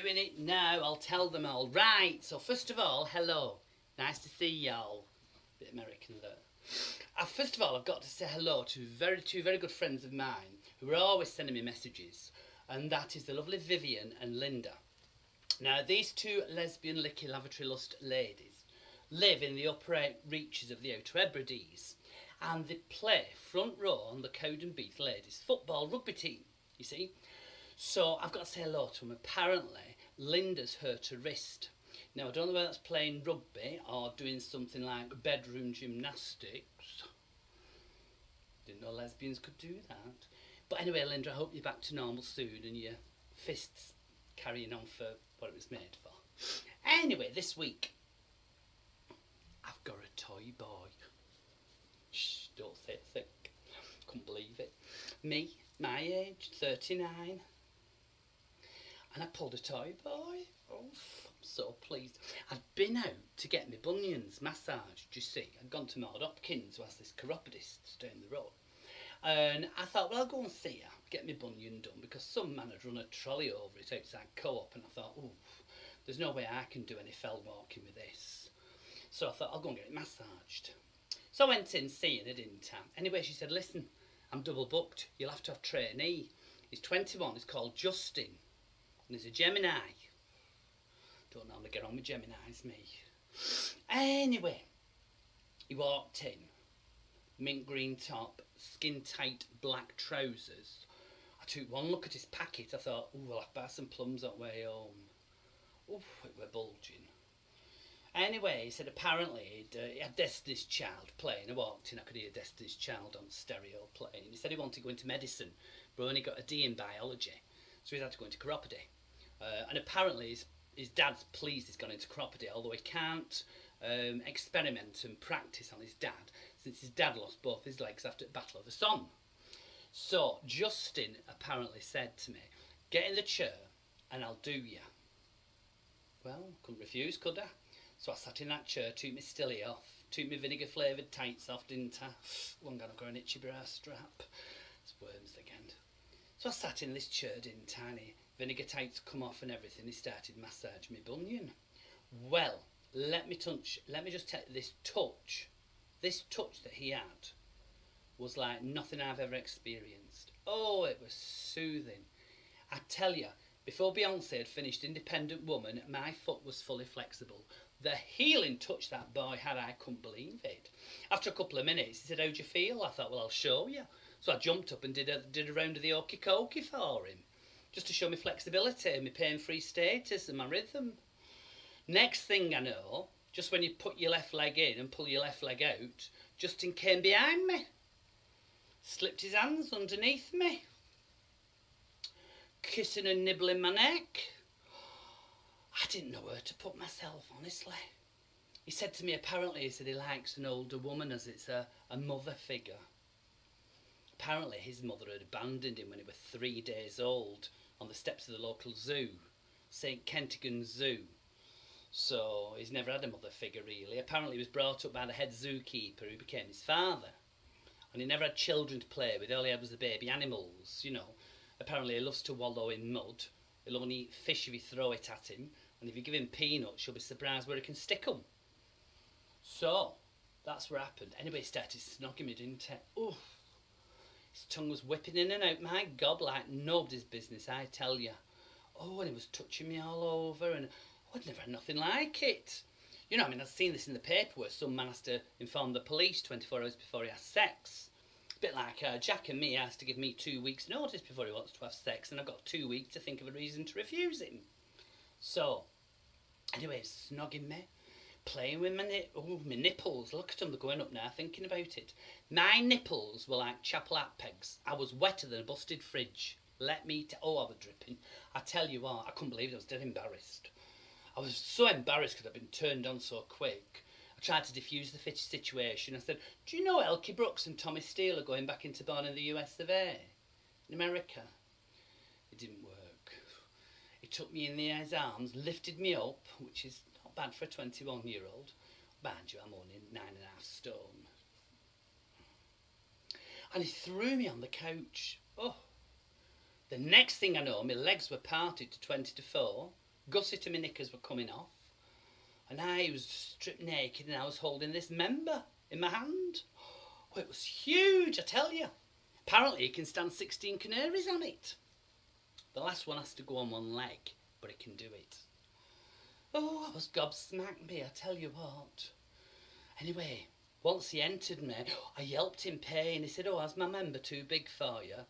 doing it now. I'll tell them all. Right, so first of all, hello. Nice to see y'all. Bit American there. First of all, I've got to say hello to two very good friends of mine who are always sending me messages, and that is the lovely Vivian and Linda. Now, these two lesbian licky lavatory lust ladies live in the upper reaches of the Outer Hebrides, and they play front row on the Cowdenbeath ladies football rugby team, you see. So I've got to say hello to them. Apparently, Linda's hurt her wrist. Now, I don't know whether that's playing rugby or doing something like bedroom gymnastics. Didn't know lesbians could do that. But anyway, Linda, I hope you're back to normal soon and your fists carrying on for what it was made for. Anyway, this week, I've got a toy boy. Shh, don't say a thing. Couldn't believe it. Me, my age, 39. And I pulled a toy boy. Oh, I'm so pleased. I'd been out to get my bunions massaged, you see. I'd gone to Maud Hopkins, who has this chiropodist down the road. And I thought, well, I'll go and see her, get my bunion done, because some man had run a trolley over it outside Co-op, and I thought, oh, there's no way I can do any fell walking with this. So I thought, I'll go and get it massaged. So I went in seeing her, didn't I? Anyway, she said, listen, I'm double booked. You'll have to have trainee. He's 21. He's called Justin. And he's a Gemini. Don't normally get on with Geminis, me. Anyway, he walked in. Mint green top, skin tight black trousers. I took one look at his packet. I thought, oh, I'll have to buy some plums on the way home. Oh, it were bulging. Anyway, he said apparently he had Destiny's Child playing. I walked in, I could hear Destiny's Child on stereo playing. He said he wanted to go into medicine, but only got a D in biology, so he had to go into chiropody. And apparently his dad's pleased he's gone into chiropody, although he can't experiment and practice on his dad, since his dad lost both his legs after the Battle of the Somme. So Justin apparently said to me, get in the chair and I'll do you. Well, couldn't refuse, could I? So I sat in that chair, took my stilly off, took my vinegar flavoured tights off, didn't I? One gonna go an itchy bra strap. It's worms again. So I sat in this chair, didn't I? And vinegar tights come off and everything. He started massaging my bunion. Well, let me just tell you, this touch that he had was like nothing I've ever experienced. Oh, it was soothing. I tell you, before Beyonce had finished Independent Woman, my foot was fully flexible. The healing touch that boy had, I couldn't believe it. After a couple of minutes, he said, how'd you feel? I thought, well, I'll show you. So I jumped up and did a round of the okey cokey for him, just to show me flexibility and my pain-free status and my rhythm. Next thing I know, just when you put your left leg in and pull your left leg out, Justin came behind me, slipped his hands underneath me, kissing and nibbling my neck. I didn't know where to put myself, honestly. He said to me, apparently, he said he likes an older woman as it's a mother figure. Apparently his mother had abandoned him when he was 3 days old on the steps of the local zoo, St. Kentigern Zoo. So he's never had a mother figure, really. Apparently he was brought up by the head zookeeper who became his father. And he never had children to play with, all he had was the baby animals, you know. Apparently he loves to wallow in mud. He'll only eat fish if you throw it at him. And if you give him peanuts, you'll be surprised where he can stick them. So, that's what happened. Anyway, he started snogging me, didn't he? Oh, his tongue was whipping in and out. My God, like nobody's business, I tell you. Oh, and he was touching me all over, and I'd never had nothing like it. You know, I mean, I've seen this in the paper where some man has to inform the police 24 hours before he has sex. A bit like Jack and me has to give me 2 weeks' notice before he wants to have sex, and I've got 2 weeks to think of a reason to refuse him. So, anyway, snogging me, playing with my nipples. Look at them, they're going up now, thinking about it. My nipples were like chapel hat pegs. I was wetter than a busted fridge. Let me oh, I was dripping. I tell you what, I couldn't believe it. I was dead embarrassed. I was so embarrassed because I'd been turned on so quick. I tried to defuse the situation. I said, do you know Elkie Brooks and Tommy Steele are going back into Born in the US of A? In America? It didn't work. He took me in his arms, lifted me up, which is not bad for a 21-year-old. Mind you, I'm only 9.5 stone. And he threw me on the couch. Oh. The next thing I know, my legs were parted to 20 to 4. Gusset and my knickers were coming off, and I was stripped naked, and I was holding this member in my hand. Oh, it was huge, I tell you. Apparently, it can stand 16 canaries on it. The last one has to go on one leg, but it can do it. Oh, I was gobsmacked, me, I tell you what. Anyway, once he entered me, I yelped in pain. He said, "Oh, is my member too big for you?"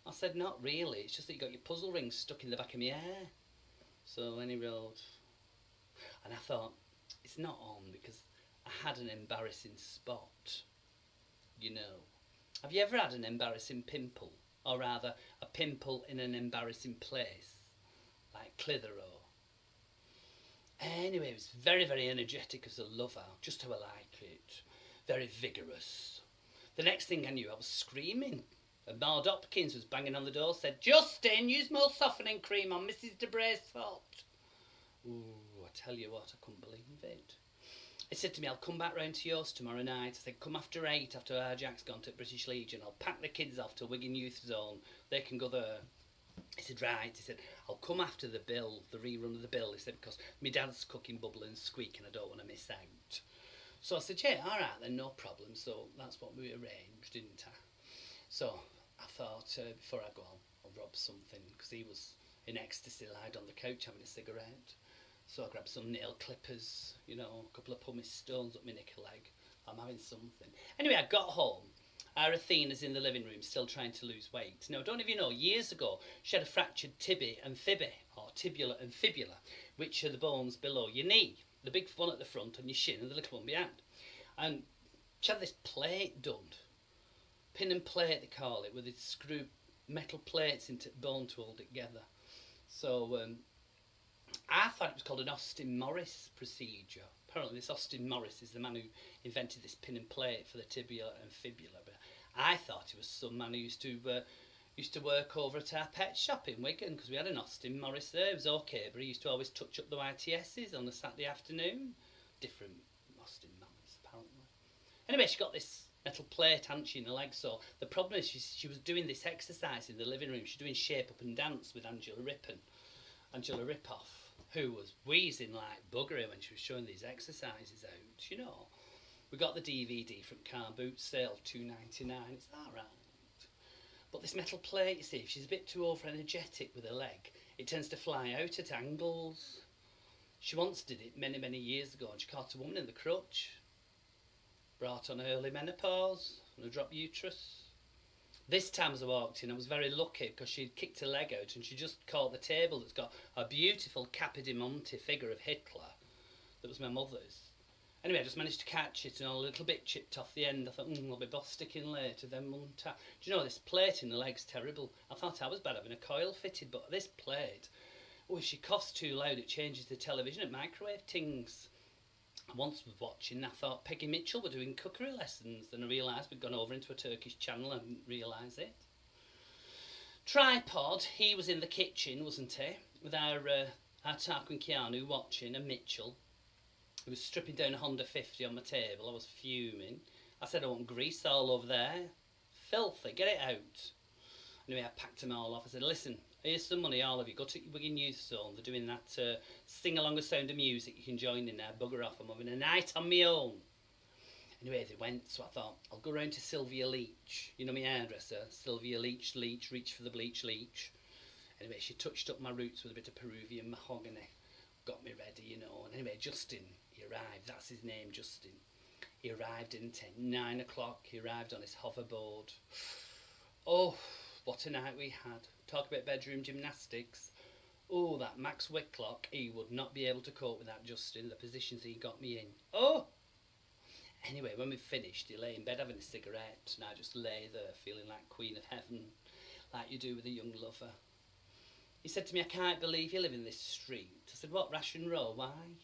I said, "Not really, it's just that you got your puzzle rings stuck in the back of my hair." So then he rolled. And I thought, it's not on because I had an embarrassing spot. You know. Have you ever had an embarrassing pimple? Or rather, a pimple in an embarrassing place? Like Clitheroe. Anyway, it was very, very energetic as a lover. Just how I like it. Very vigorous. The next thing I knew, I was screaming. And Maud Hopkins was banging on the door, said, "Justin, use more softening cream on Mrs. de Bray's foot." Ooh, I tell you what, I couldn't believe it. He said to me, "I'll come back round to yours tomorrow night." I said, "Come after 8, after our Jack's gone to British Legion. I'll pack the kids off to Wigan Youth Zone. They can go there." He said, "Right." He said, "I'll come after the bill, the rerun of the bill." He said, "Because my dad's cooking Bubble and Squeak and I don't want to miss out." So I said, "Yeah, all right then, no problem." So that's what we arranged, didn't I? So I thought, before I go, I'll rob something, because he was in ecstasy, lied on the couch having a cigarette. So I grabbed some nail clippers, you know, a couple of pumice stones up my knicker leg. I'm having something. Anyway, I got home. Our Athena's in the living room, still trying to lose weight. Now, I don't know if you know, years ago, she had a fractured tibia and fibula, or tibula and fibula, which are the bones below your knee. The big one at the front on your shin and the little one behind. And she had this plate done. Pin and plate, they call it, where they screw metal plates into bone to hold it together. So, I thought it was called an Austin Morris procedure. Apparently this Austin Morris is the man who invented this pin and plate for the tibia and fibula. But I thought it was some man who used to work over at our pet shop in Wigan, because we had an Austin Morris there. It was okay, but he used to always touch up the YTS's on a Saturday afternoon. Different Austin Morris, apparently. Anyway, she got this metal plate, hadn't she, in her leg. So the problem is she was doing this exercise in the living room. She was doing shape up and dance with Angela Ripoff, who was wheezing like buggery when she was showing these exercises out, you know. We got the DVD from Car Boot Sale, $2.99, it's that right? But this metal plate, you see, if she's a bit too over energetic with her leg, it tends to fly out at angles. She once did it many, many years ago, and she caught a woman in the crutch. Brought on early menopause and a dropped uterus. This time as I walked in, I was very lucky because she'd kicked her leg out and she just caught the table that's got a beautiful Capodimonte figure of Hitler that was my mother's. Anyway, I just managed to catch it and a little bit chipped off the end. I thought, I'll be boss sticking later, then won't I? Do you know, this plate in the leg's terrible. I thought I was bad having a coil fitted, but this plate, if she coughs too loud, it changes the television at microwave tings. I once was watching, I thought Peggy Mitchell were doing cookery lessons, then I realised we'd gone over into a Turkish channel and didn't realise it. Tripod, he was in the kitchen, wasn't he, with our Tarquin Keanu watching, and Mitchell. He was stripping down a Honda 50 on my table. I was fuming. I said, "I want grease all over there. Filthy, get it out." Anyway, I packed them all off. I said, "Listen, here's some money, all of you. Go to Wigan Youth Zone. They're doing that sing-along a Sound of Music. You can join in there. Bugger off. I'm having a night on my own." Anyway, they went, so I thought, I'll go round to Sylvia Leach. You know my hairdresser? Sylvia Leach, reach for the bleach, Leach. Anyway, she touched up my roots with a bit of Peruvian mahogany. Got me ready, you know. And anyway, Justin, he arrived. That's his name, Justin. He arrived, didn't he? 9 o'clock. He arrived on his hoverboard. Oh, what a night we had. Talk about bedroom gymnastics. Oh, that Max Whitlock, he would not be able to cope with that, Justin, the positions he got me in. Oh! Anyway, when we finished, he lay in bed having a cigarette, and I just lay there feeling like Queen of Heaven, like you do with a young lover. He said to me, "I can't believe you live in this street." I said, "What, Ration Row, why?"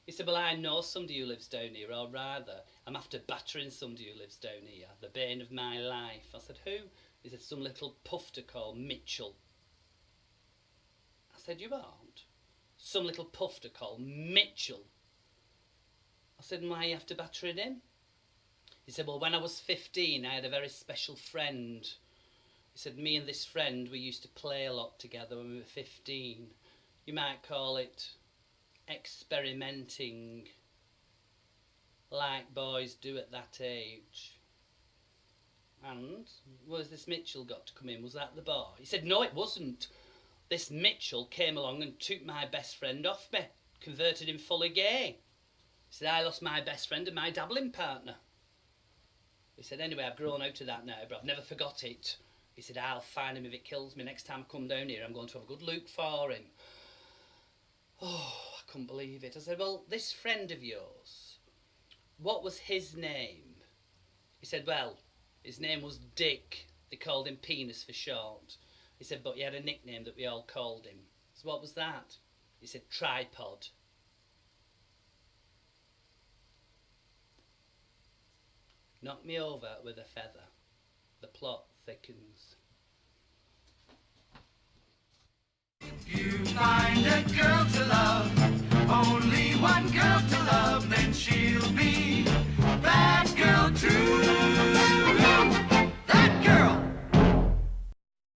He said, "Well, I know somebody who lives down here, or rather, I'm after battering somebody who lives down here, the bane of my life." I said, "Who?" He said, "Some little puffer called Mitchell." I said, "You aren't?" "Some little puffer called Mitchell." I said, "And why are you after battering him?" He said, "Well, when I was 15, I had a very special friend." He said, "Me and this friend, we used to play a lot together when we were 15. You might call it experimenting, like boys do at that age. And where's this Mitchell got to come in? Was that the boy? He said, no, it wasn't. This Mitchell came along and took my best friend off me, converted him fully gay. He said, I lost my best friend and my dabbling partner. He said, anyway, I've grown out of that now, but I've never forgot it. He said, I'll find him if it kills me. Next time I come down here, I'm going to have a good look for him. Oh, I couldn't believe it. I said, well, this friend of yours, what was his name? He said, well, his name was Dick. They called him Penis for short. He said, but he had a nickname that we all called him. So what was that? He said, Tripod. Knock me over with a feather. The plot thickens.